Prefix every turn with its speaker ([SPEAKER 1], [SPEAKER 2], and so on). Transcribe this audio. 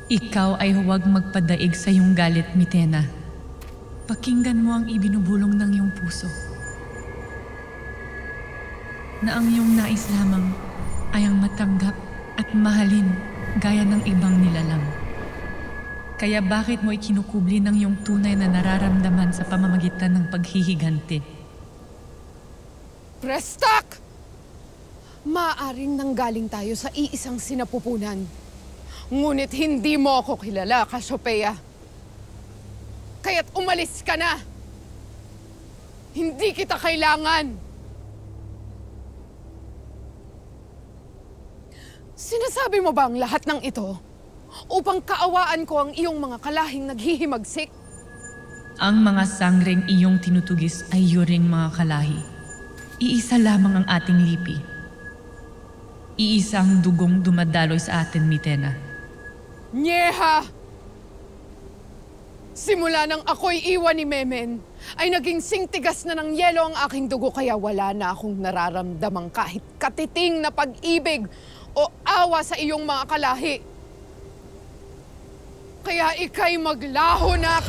[SPEAKER 1] Ikaw ay huwag magpadaig sa iyong galit, Mitena. Pakinggan mo ang ibinubulong ng iyong puso. Na ang iyong nais lamang ay ang matanggap at mahalin gaya ng ibang nilalang. Kaya bakit mo ikinukubli ng iyong tunay na nararamdaman sa pamamagitan ng paghihiganti?
[SPEAKER 2] Prestak! Maaring nanggaling tayo sa iisang sinapupunan. Ngunit hindi mo ako kilala, Cassiopeia. Kaya't umalis ka na! Hindi kita kailangan! Sinasabi mo ba ang lahat ng ito upang kaawaan ko ang iyong mga kalahing naghihimagsik?
[SPEAKER 1] Ang mga sangreng iyong tinutugis ay yuring mga kalahi. Iisa lamang ang ating lipi. Iisang dugong dumadaloy sa atin, Mitena.
[SPEAKER 2] Nyeha! Simula nang ako'y iwan ni Memen, ay naging singtigas na ng yelo ang aking dugo, kaya wala na akong nararamdamang kahit katiting na pag-ibig o awa sa iyong mga kalahi. Kaya ika'y maglaho na